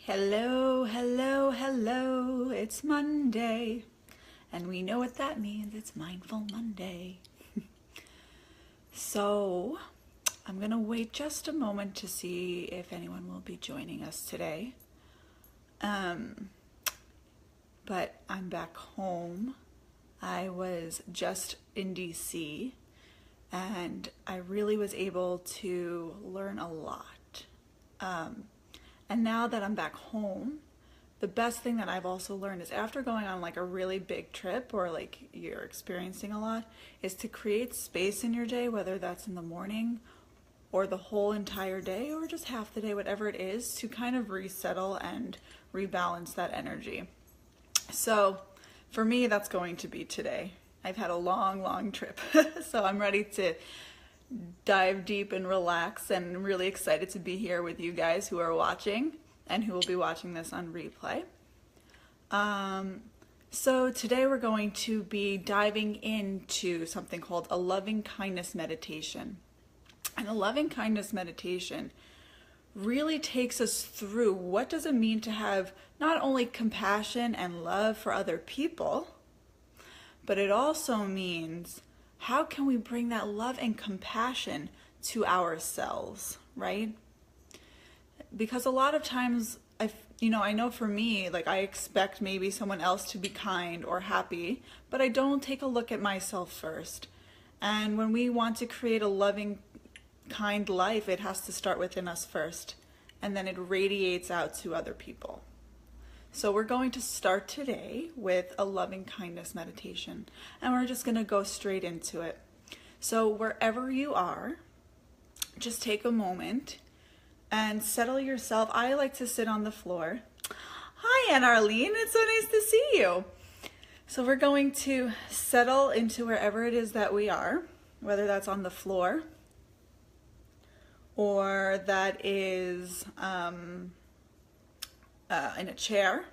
Hello, hello, hello. It's Monday. And we know what that means. It's Mindful Monday. So, I'm going to wait just a moment to see if anyone will be joining us today. But I'm back home. I was just in DC and I really was able to learn a lot. And now that I'm back home, the best thing that I've also learned is after going on like a really big trip or like you're experiencing a lot, is to create space in your day, whether that's in the morning or the whole entire day or just half the day, whatever it is, to kind of resettle and rebalance that energy. So for me, that's going to be today. I've had a long trip, so I'm ready to dive deep and relax, and really excited to be here with you guys who are watching and who will be watching this on replay. So today we're going to be diving into something called a loving kindness meditation. And a loving kindness meditation really takes us through what does it mean to have not only compassion and love for other people, but it also means how can we bring that love and compassion to ourselves, right? Because a lot of times, I know for me, like I expect maybe someone else to be kind or happy, but I don't take a look at myself first. And when we want to create a loving, kind life, it has to start within us first, and then it radiates out to other people. So we're going to start today with a loving kindness meditation, and we're just going to go straight into it. So wherever you are, just take a moment and settle yourself. I like to sit on the floor. Hi, Aunt Arlene. It's so nice to see you. So we're going to settle into wherever it is that we are, whether that's on the floor or that is in a chair.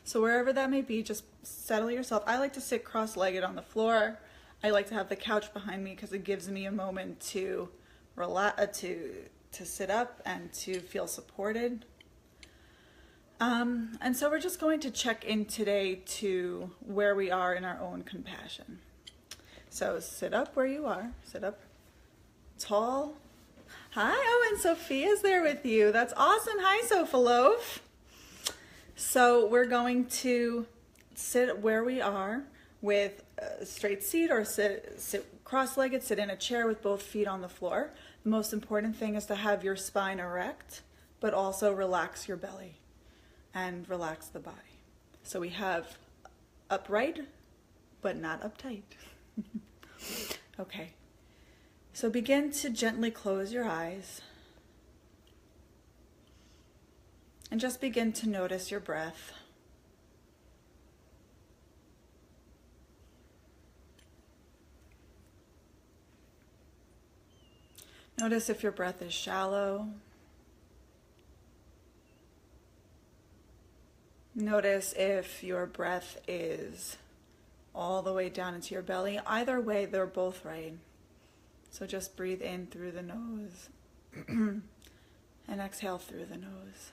So wherever that may be, just settle yourself. I like to sit cross-legged on the floor. I like to have the couch behind me because it gives me a moment to relax, to sit up and to feel supported. And so we're just going to check in today to where we are in our own compassion. So sit up where you are. Sit up tall. Hi, oh, and Sophia's there with you. That's awesome. Hi, Sophaloaf. So we're going to sit where we are with a straight seat, or sit cross-legged, sit in a chair with both feet on the floor. The most important thing is to have your spine erect, but also relax your belly and relax the body. So we have upright, but not uptight. Okay. So begin to gently close your eyes and just begin to notice your breath. Notice if your breath is shallow. Notice if your breath is all the way down into your belly. Either way, they're both right. So just breathe in through the nose and exhale through the nose.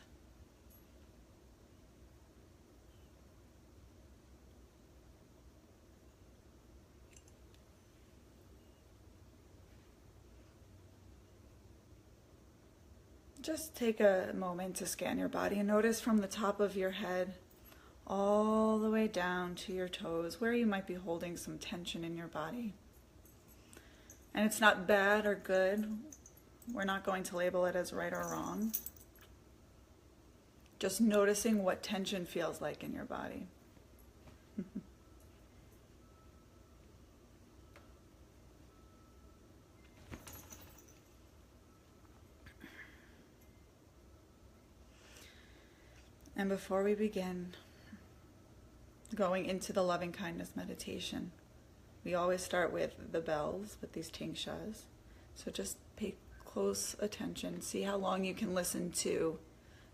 Just take a moment to scan your body and notice from the top of your head all the way down to your toes where you might be holding some tension in your body. And it's not bad or good. We're not going to label it as right or wrong. Just noticing what tension feels like in your body. And before we begin going into the loving kindness meditation, we always start with the bells, with these tingshas. So just pay close attention. See how long you can listen to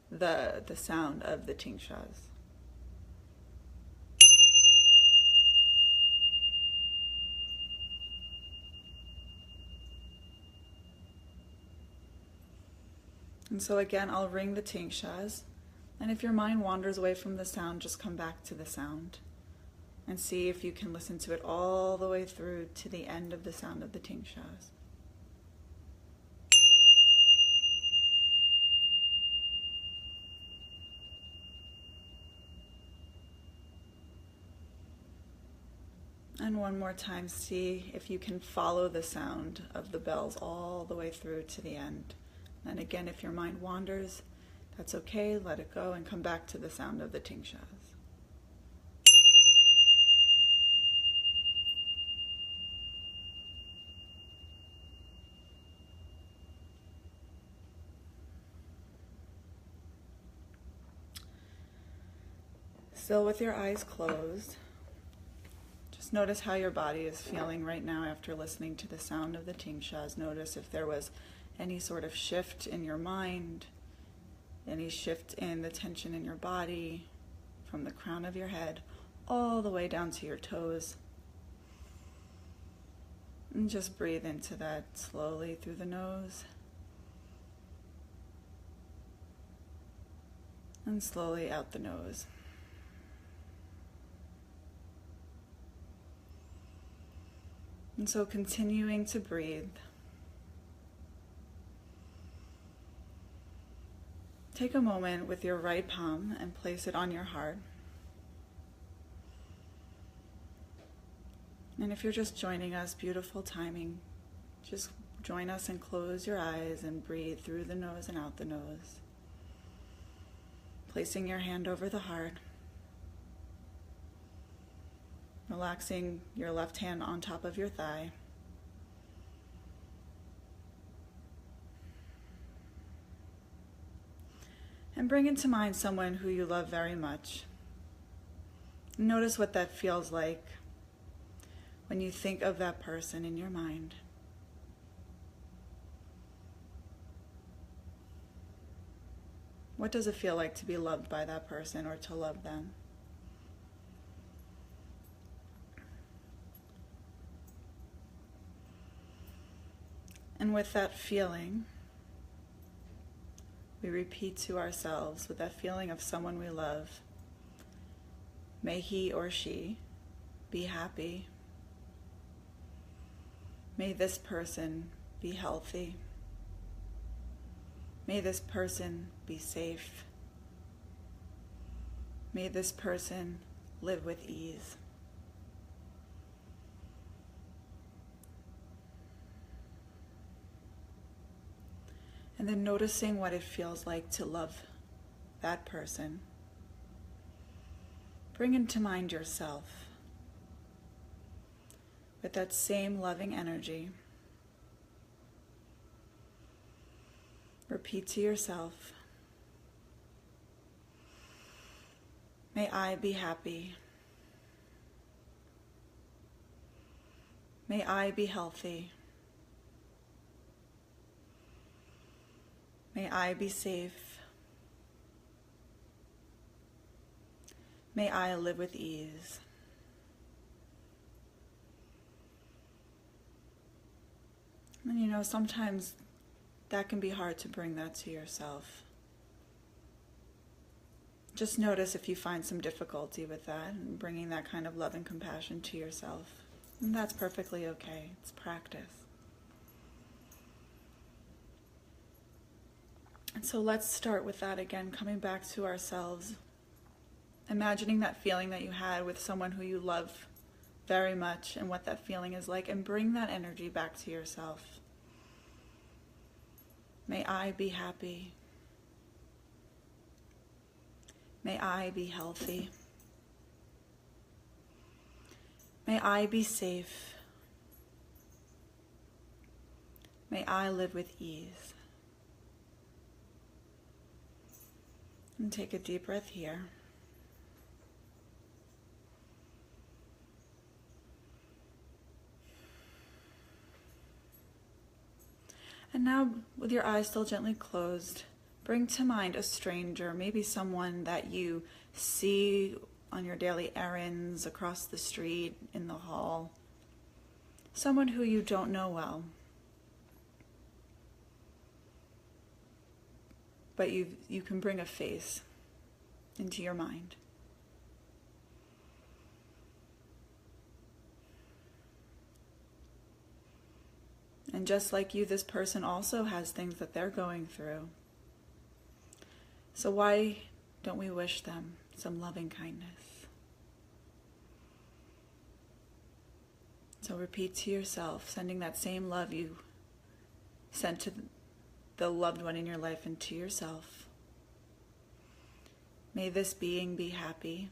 the sound of the tingshas. And so again, I'll ring the tingshas. And if your mind wanders away from the sound, just come back to the sound and see if you can listen to it all the way through to the end of the sound of the tingshas. And one more time, see if you can follow the sound of the bells all the way through to the end. And again, if your mind wanders, that's okay, let it go and come back to the sound of the tingshas. Still with your eyes closed, just notice how your body is feeling right now after listening to the sound of the tingshas. Notice if there was any sort of shift in your mind, any shift in the tension in your body, from the crown of your head all the way down to your toes. And just breathe into that slowly through the nose. And slowly out the nose. And so continuing to breathe. Take a moment with your right palm and place it on your heart. And if you're just joining us, beautiful timing, just join us and close your eyes and breathe through the nose and out the nose. Placing your hand over the heart. Relaxing your left hand on top of your thigh. And bring into mind someone who you love very much. Notice what that feels like when you think of that person in your mind. What does it feel like to be loved by that person or to love them? And with that feeling, we repeat to ourselves with that feeling of someone we love, may he or she be happy. May this person be healthy. May this person be safe. May this person live with ease. And then noticing what it feels like to love that person. Bring into mind yourself with that same loving energy. Repeat to yourself, may I be happy. May I be healthy. May I be safe. May I live with ease. And you know, sometimes that can be hard to bring that to yourself. Just notice if you find some difficulty with that and bringing that kind of love and compassion to yourself. And that's perfectly okay. It's practice. And so let's start with that again, coming back to ourselves. Imagining that feeling that you had with someone who you love very much and what that feeling is like, and bring that energy back to yourself. May I be happy. May I be healthy. May I be safe. May I live with ease. And take a deep breath here. And now, with your eyes still gently closed, bring to mind a stranger, maybe someone that you see on your daily errands, across the street, in the hall. Someone who you don't know well. But you can bring a face into your mind. And just like you, this person also has things that they're going through. So why don't we wish them some loving kindness? So repeat to yourself, sending that same love you sent to the loved one in your life and to yourself. May this being be happy.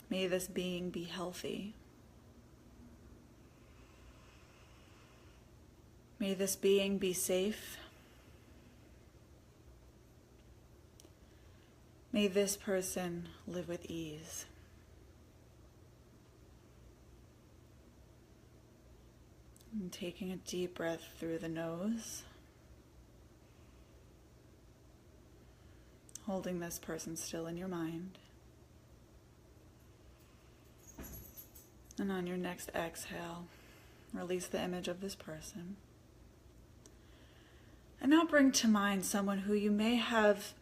May this being be healthy. May this being be safe. May this person live with ease. And taking a deep breath through the nose. Holding this person still in your mind. And on your next exhale, release the image of this person. And now bring to mind someone who you may have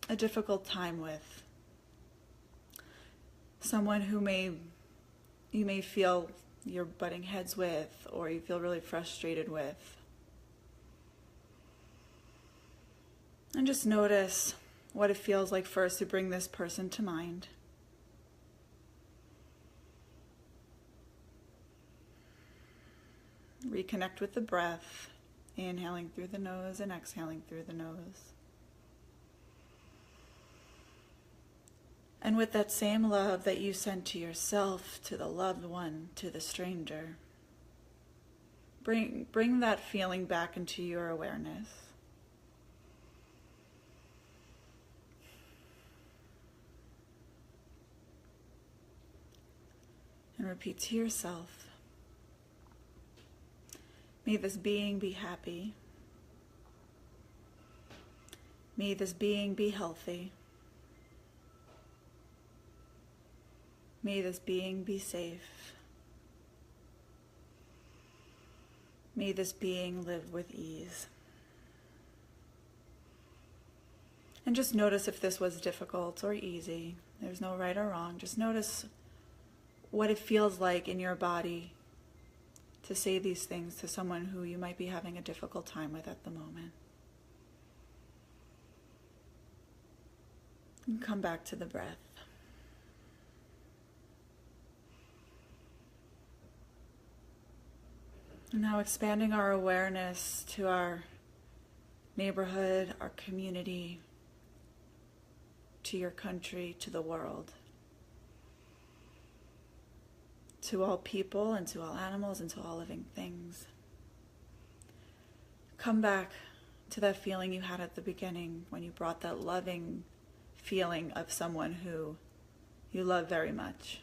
a difficult time with. Someone who you may feel you're butting heads with, or you feel really frustrated with. And just notice what it feels like first to bring this person to mind. Reconnect with the breath, inhaling through the nose and exhaling through the nose. And with that same love that you sent to yourself, to the loved one, to the stranger, bring that feeling back into your awareness. And repeat to yourself, may this being be happy. May this being be healthy. May this being be safe. May this being live with ease. And just notice if this was difficult or easy. There's no right or wrong. Just notice what it feels like in your body to say these things to someone who you might be having a difficult time with at the moment. And come back to the breath. And now expanding our awareness to our neighborhood, our community, to your country, to the world, to all people and to all animals and to all living things. Come back to that feeling you had at the beginning when you brought that loving feeling of someone who you love very much.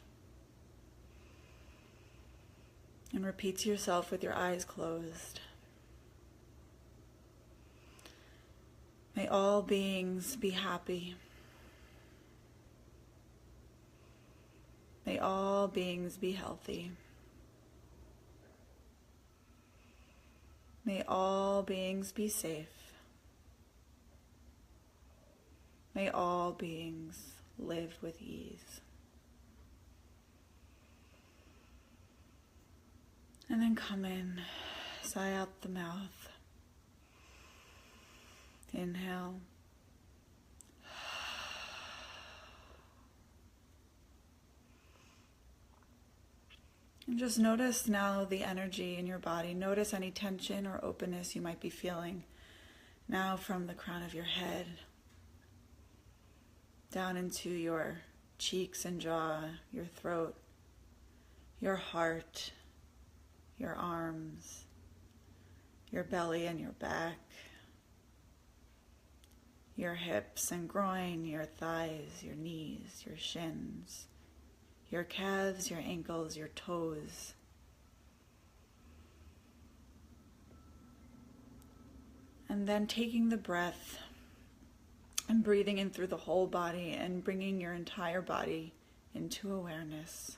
And repeat to yourself with your eyes closed. May all beings be happy. May all beings be healthy. May all beings be safe. May all beings live with ease. And then come in, sigh out the mouth. Inhale. And just notice now the energy in your body. Notice any tension or openness you might be feeling now from the crown of your head down into your cheeks and jaw, your throat, your heart, your arms, your belly and your back, your hips and groin, your thighs, your knees, your shins, your calves, your ankles, your toes. And then taking the breath and breathing in through the whole body and bringing your entire body into awareness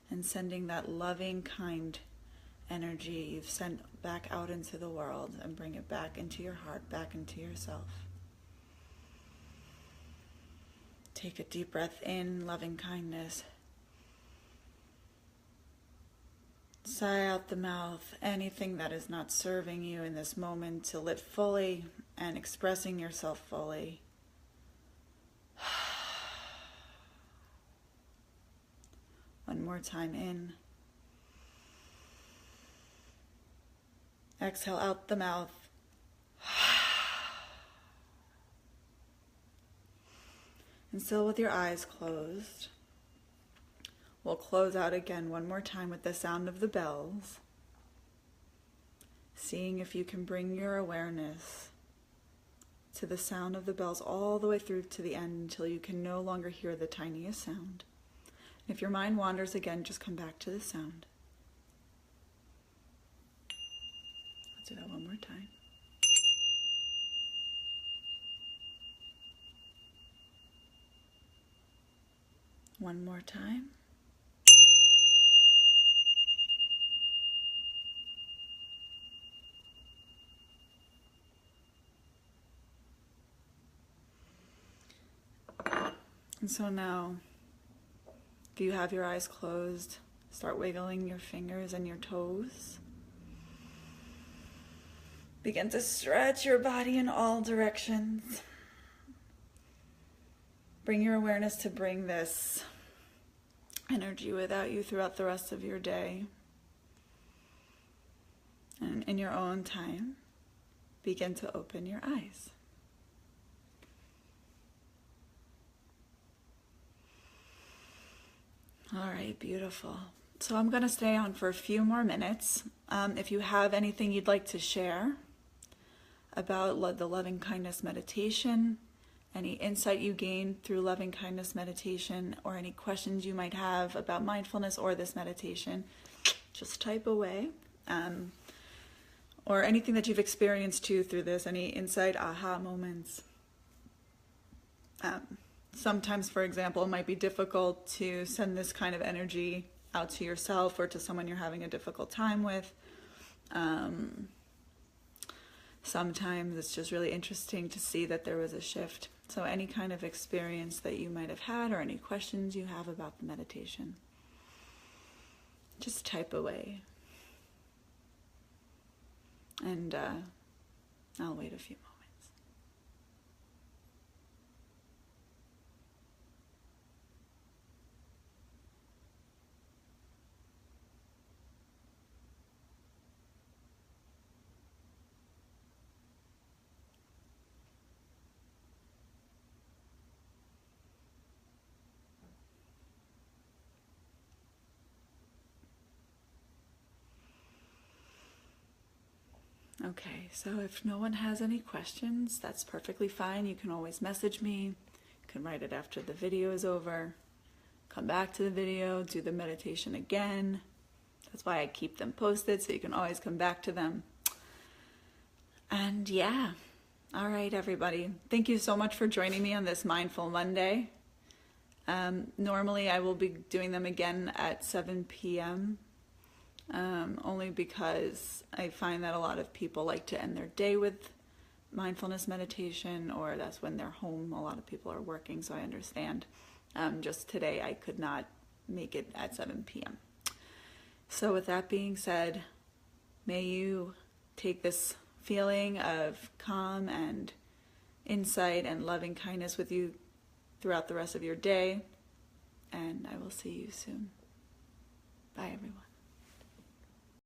and sending that loving, kind energy you've sent back out into the world and bring it back into your heart, back into yourself. Take a deep breath in, loving kindness. Sigh out the mouth anything that is not serving you in this moment to live fully and expressing yourself fully. One more time in. Exhale out the mouth. And still with your eyes closed, we'll close out again one more time with the sound of the bells, seeing if you can bring your awareness to the sound of the bells all the way through to the end until you can no longer hear the tiniest sound. If your mind wanders again, just come back to the sound. Let's do that one more time. One more time. And so now, if you have your eyes closed, start wiggling your fingers and your toes. Begin to stretch your body in all directions. Bring your awareness to bring this energy without you throughout the rest of your day. And in your own time, begin to open your eyes. All right, beautiful. So I'm going to stay on for a few more minutes. If you have anything you'd like to share about the loving kindness meditation, any insight you gained through loving kindness meditation, or any questions you might have about mindfulness or this meditation, just type away. Or anything that you've experienced too through this, any insight, aha moments. Sometimes, for example, it might be difficult to send this kind of energy out to yourself or to someone you're having a difficult time with. Sometimes it's just really interesting to see that there was a shift. So any kind of experience that you might have had or any questions you have about the meditation, just type away. And I'll wait a few moments. Okay, so if no one has any questions, that's perfectly fine. You can always message me. You can write it after the video is over. Come back to the video, do the meditation again. That's why I keep them posted, so you can always come back to them. And yeah, all right, everybody. Thank you so much for joining me on this Mindful Monday. Normally, I will be doing them again at 7 p.m., only because I find that a lot of people like to end their day with mindfulness meditation, or that's when they're home. A lot of people are working, so I understand. Just today, I could not make it at 7 p.m. So with that being said, may you take this feeling of calm and insight and loving kindness with you throughout the rest of your day, and I will see you soon. Bye, everyone.